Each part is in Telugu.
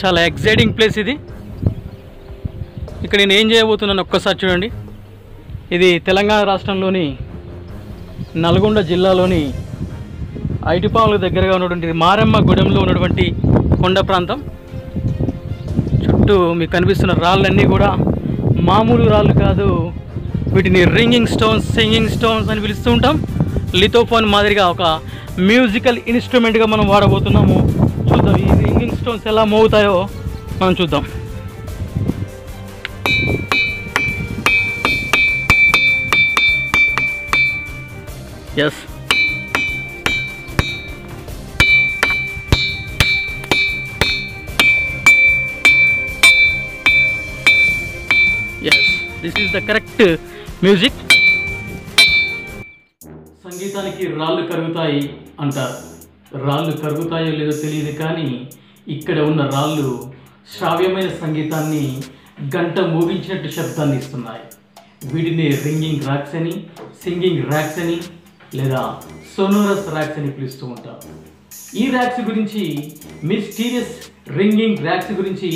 చాలా ఎక్సైటింగ్ ప్లేస్ ఇది. ఇక్కడ నేను ఏం చేయబోతున్నాను ఒక్కసారి చూడండి. ఇది తెలంగాణ రాష్ట్రంలోని నల్గొండ జిల్లాలోని ఐటిపాముల దగ్గరగా ఉన్నటువంటి మారెమ్మ గూడెంలో ఉన్నటువంటి కొండ ప్రాంతం. చుట్టూ మీకు కనిపిస్తున్న రాళ్ళన్నీ కూడా మామూలు రాళ్ళు కాదు, వీటిని రింగింగ్ స్టోన్స్, సింగింగ్ స్టోన్స్ అని పిలుస్తూ ఉంటాం. లిథోఫోన్ మాదిరిగా ఒక మ్యూజికల్ ఇన్స్ట్రుమెంట్గా మనం వాడబోతున్నాము. చూద్దాం ఈ రింగింగ్ స్టోన్స్ ఎలా మోగుతాయో మనం చూద్దాం. Yes, this is the correct music. సంగీతానికి రాళ్ళు కరుగుతాయి అంటారు. రాళ్ళు కరుగుతాయో లేదో తెలియదు, కానీ ఇక్కడ ఉన్న రాళ్ళు శ్రావ్యమైన సంగీతాన్ని గంట మోగించినట్టు శబ్దాన్ని ఇస్తున్నాయి. వీటిని రింగింగ్ ర్యాక్స్ అని, సింగింగ్ ర్యాక్స్ అని లేదా సోనోరస్ ర్యాక్స్ అని పిలుస్తూ ఉంటారు. ఈ ర్యాక్స్ గురించి, మిస్టీరియస్ రింగింగ్ ర్యాక్స్ గురించి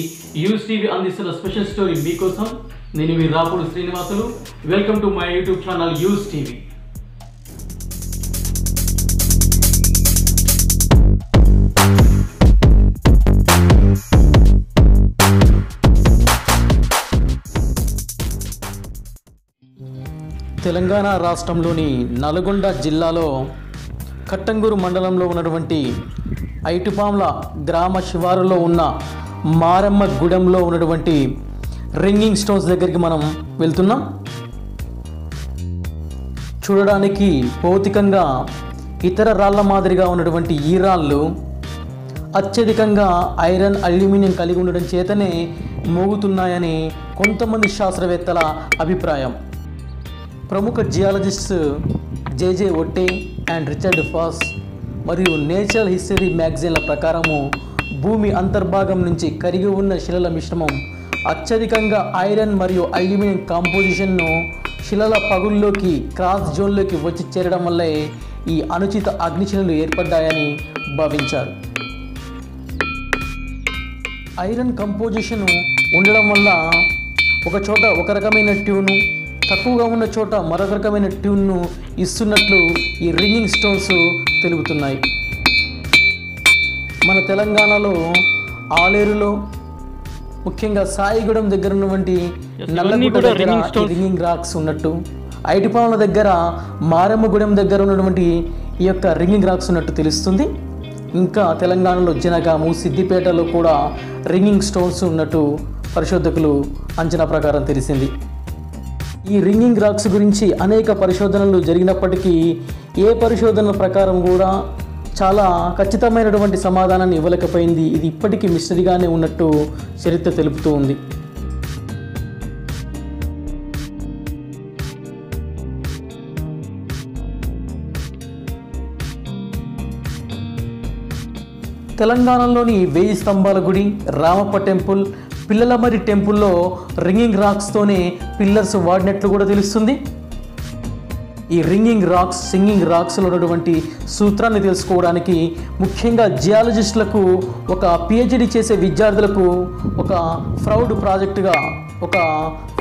యూస్ టీవీ అందిస్తున్న స్పెషల్ స్టోరీ మీకోసం. నేను మీ Rapudu Srinivasulu. Welcome to my YouTube channel యూస్ టీవీ. తెలంగాణ రాష్ట్రంలోని నల్గొండ జిల్లాలో కట్టంగూరు మండలంలో ఉన్నటువంటి ఐటిపాముల గ్రామ శివారులో ఉన్న మారెమ్మ గూడెంలో ఉన్నటువంటి రింగింగ్ స్టోన్స్ దగ్గరికి మనం వెళ్తున్నాం. చూడడానికి భౌతికంగా ఇతర రాళ్ళ మాదిరిగా ఉన్నటువంటి ఈ రాళ్ళు అత్యధికంగా ఐరన్, అల్యూమినియం కలిగి ఉండడం చేతనే మోగుతున్నాయని కొంతమంది శాస్త్రవేత్తల అభిప్రాయం. ప్రముఖ జియాలజిస్ట్ జేజే ఒట్టే అండ్ రిచర్డ్ ఫాస్ మరియు నేచురల్ హిస్టరీ మ్యాగజైన్ల ప్రకారము భూమి అంతర్భాగం నుంచి కరిగి ఉన్న శిలల మిశ్రమం అత్యధికంగా ఐరన్ మరియు అల్యూమినియం కాంపోజిషన్ను శిలల పగుల్లోకి, క్రాస్ జోన్లోకి వచ్చి చేరడం వల్లే ఈ అనుచిత అగ్నిశిలలు ఏర్పడ్డాయని భావించారు. ఐరన్ కంపోజిషన్ ఉండడం వల్ల ఒక చోట ఒక రకమైన ట్యూను, తక్కువగా ఉన్న చోట మరొక రకమైన ట్యూన్ను ఇస్తున్నట్లు ఈ రింగింగ్ స్టోన్స్ తెలుపుతున్నాయి. మన తెలంగాణలో ఆలేరులో, ముఖ్యంగా సాయిగూడెం దగ్గర ఉన్నటువంటి నల్లగుట్ట దగ్గర రింగింగ్ రాక్స్ ఉన్నట్టు, ఐటిపాముల దగ్గర మారెమ్మగూడెం దగ్గర ఉన్నటువంటి ఈ యొక్క రింగింగ్ రాక్స్ ఉన్నట్టు తెలుస్తుంది. ఇంకా తెలంగాణలో జనగాము, సిద్దిపేటలో కూడా రింగింగ్ స్టోన్స్ ఉన్నట్టు పరిశోధకులు అంచనా ప్రకారం తెలిసింది. ఈ రింగింగ్ రాక్స్ గురించి అనేక పరిశోధనలు జరిగినప్పటికీ ఏ పరిశోధనల ప్రకారం కూడా చాలా ఖచ్చితమైనటువంటి సమాధానాన్ని ఇవ్వలేకపోయింది. ఇది ఇప్పటికీ మిస్టరీగానే ఉన్నట్టు చరిత్ర తెలుపుతూ ఉంది. తెలంగాణలోని 1000 స్తంభాల గుడి, రామప్ప టెంపుల్, పిల్లలమరి టెంపుల్లో రింగింగ్ రాక్స్తోనే పిల్లర్స్ వాడినట్లు కూడా తెలుస్తుంది. ఈ రింగింగ్ రాక్స్, సింగింగ్ రాక్స్లో ఉన్నటువంటి సూత్రాన్ని తెలుసుకోవడానికి ముఖ్యంగా జియాలజిస్టులకు, ఒక పిహెచ్డి చేసే విద్యార్థులకు ఒక ప్రౌడ్ ప్రాజెక్టుగా, ఒక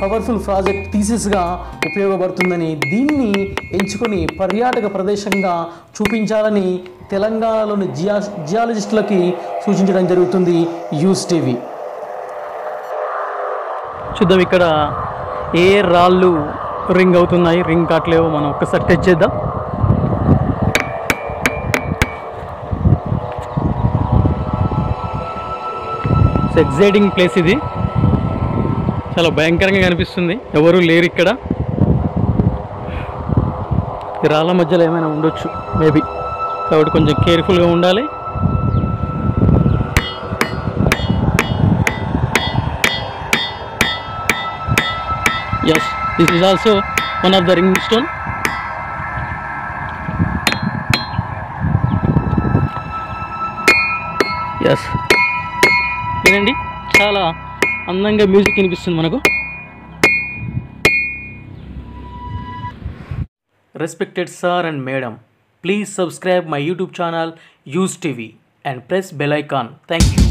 పవర్ఫుల్ ప్రాజెక్ట్ థీసిస్గా ఉపయోగపడుతుందని, దీన్ని ఎంచుకొని పర్యాటక ప్రదేశంగా చూపించాలని తెలంగాణలోని జియాలజిస్టులకి సూచించడం జరుగుతుంది యూస్ టీవీ. చూద్దాం ఇక్కడ ఏ రాళ్ళు రింగ్ అవుతున్నాయి, రింగ్ కావట్లేవో మనం ఒక్కసారి టచ్ చేద్దాం. ఎక్సైటింగ్ ప్లేస్ ఇది, చాలా భయంకరంగా కనిపిస్తుంది. ఎవరు లేరు ఇక్కడ. ఈ రాళ్ళ మధ్యలో ఏమైనా ఉండొచ్చు మేబీ, కాబట్టి కొంచెం కేర్ఫుల్గా ఉండాలి. Yes, this is also one of the ringing stone. Yes, వినండి, చాలా అందంగా మ్యూజిక్ వినిపిస్తుంది మనకు. Respected sir and madam, please subscribe my YouTube channel Use TV and press bell icon. Thank you.